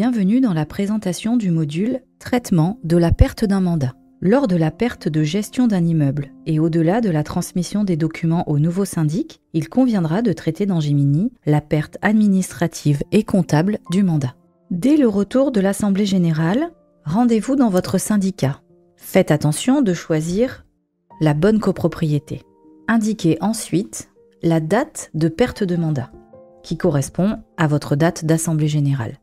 Bienvenue dans la présentation du module « Traitement de la perte d'un mandat ». Lors de la perte de gestion d'un immeuble et au-delà de la transmission des documents au nouveau syndic, il conviendra de traiter dans Gemini la perte administrative et comptable du mandat. Dès le retour de l'Assemblée générale, rendez-vous dans votre syndicat. Faites attention de choisir la bonne copropriété. Indiquez ensuite la date de perte de mandat, qui correspond à votre date d'Assemblée générale.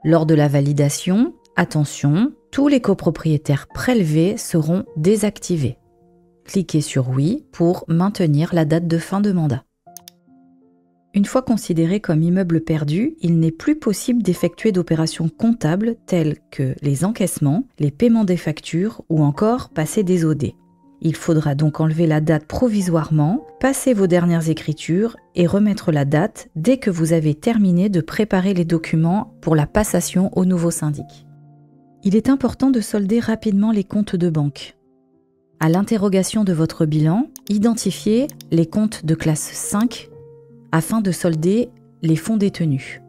Lors de la validation, attention, tous les copropriétaires prélevés seront désactivés. Cliquez sur « Oui » pour maintenir la date de fin de mandat. Une fois considéré comme immeuble perdu, il n'est plus possible d'effectuer d'opérations comptables telles que les encaissements, les paiements des factures ou encore passer des OD. Il faudra donc enlever la date provisoirement, passer vos dernières écritures et remettre la date dès que vous avez terminé de préparer les documents pour la passation au nouveau syndic. Il est important de solder rapidement les comptes de banque. À l'interrogation de votre bilan, identifiez les comptes de classe 5 afin de solder les fonds détenus.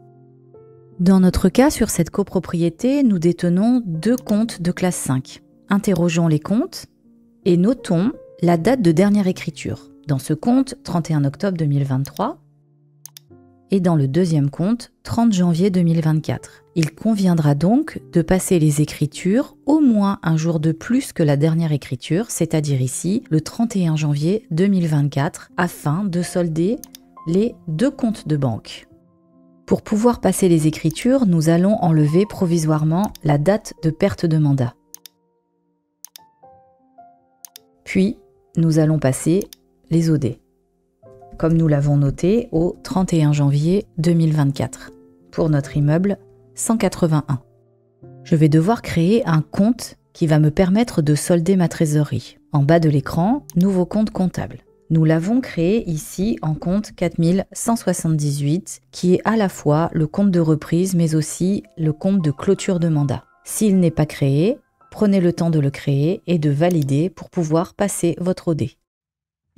Dans notre cas, sur cette copropriété, nous détenons 2 comptes de classe 5. Interrogeons les comptes et notons la date de dernière écriture. Dans ce compte, 31 octobre 2023 et dans le deuxième compte, 30 janvier 2024. Il conviendra donc de passer les écritures au moins un jour de plus que la dernière écriture, c'est-à-dire ici le 31 janvier 2024, afin de solder les 2 comptes de banque. Pour pouvoir passer les écritures, nous allons enlever provisoirement la date de perte de mandat. Puis, nous allons passer les OD, comme nous l'avons noté au 31 janvier 2024, pour notre immeuble 181. Je vais devoir créer un compte qui va me permettre de solder ma trésorerie. En bas de l'écran, nouveau compte comptable. Nous l'avons créé ici en compte 4178, qui est à la fois le compte de reprise mais aussi le compte de clôture de mandat. S'il n'est pas créé, prenez le temps de le créer et de valider pour pouvoir passer votre OD.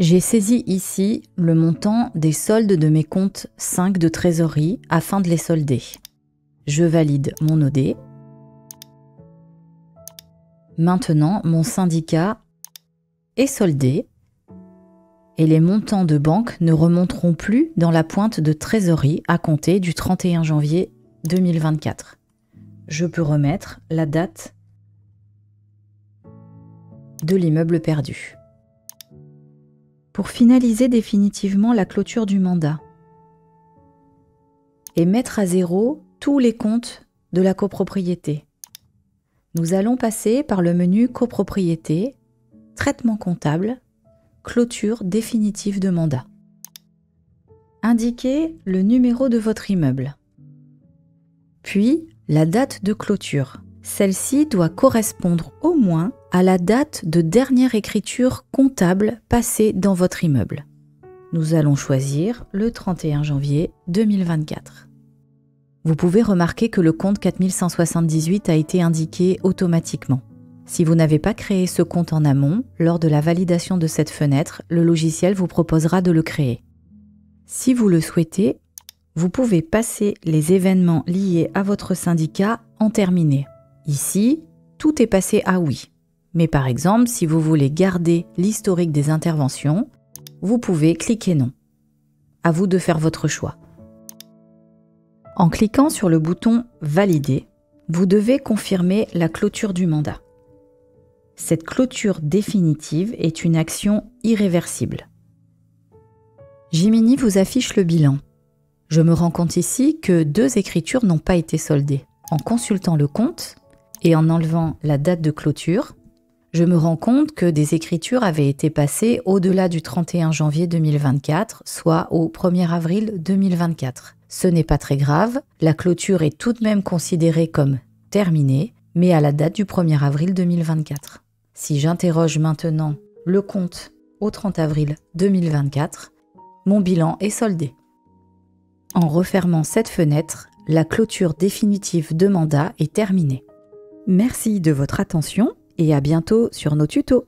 J'ai saisi ici le montant des soldes de mes comptes 5 de trésorerie afin de les solder. Je valide mon OD. Maintenant, mon syndicat est soldé et les montants de banque ne remonteront plus dans la pointe de trésorerie à compter du 31 janvier 2024. Je peux remettre la date de l'immeuble perdu. Pour finaliser définitivement la clôture du mandat et mettre à zéro tous les comptes de la copropriété, nous allons passer par le menu copropriété, traitement comptable, clôture définitive de mandat. Indiquez le numéro de votre immeuble, puis la date de clôture. Celle-ci doit correspondre au moins à la date de dernière écriture comptable passée dans votre immeuble. Nous allons choisir le 31 janvier 2024. Vous pouvez remarquer que le compte 4178 a été indiqué automatiquement. Si vous n'avez pas créé ce compte en amont, lors de la validation de cette fenêtre, le logiciel vous proposera de le créer. Si vous le souhaitez, vous pouvez passer les événements liés à votre syndicat en terminé. Ici, tout est passé à oui. Mais par exemple, si vous voulez garder l'historique des interventions, vous pouvez cliquer non. À vous de faire votre choix. En cliquant sur le bouton « Valider », vous devez confirmer la clôture du mandat. Cette clôture définitive est une action irréversible. Gemini vous affiche le bilan. Je me rends compte ici que 2 écritures n'ont pas été soldées. En consultant le compte et en enlevant la date de clôture, je me rends compte que des écritures avaient été passées au-delà du 31 janvier 2024, soit au 1er avril 2024. Ce n'est pas très grave, la clôture est tout de même considérée comme terminée, mais à la date du 1er avril 2024. Si j'interroge maintenant le compte au 30 avril 2024, mon bilan est soldé. En refermant cette fenêtre, la clôture définitive de mandat est terminée. Merci de votre attention et à bientôt sur nos tutos.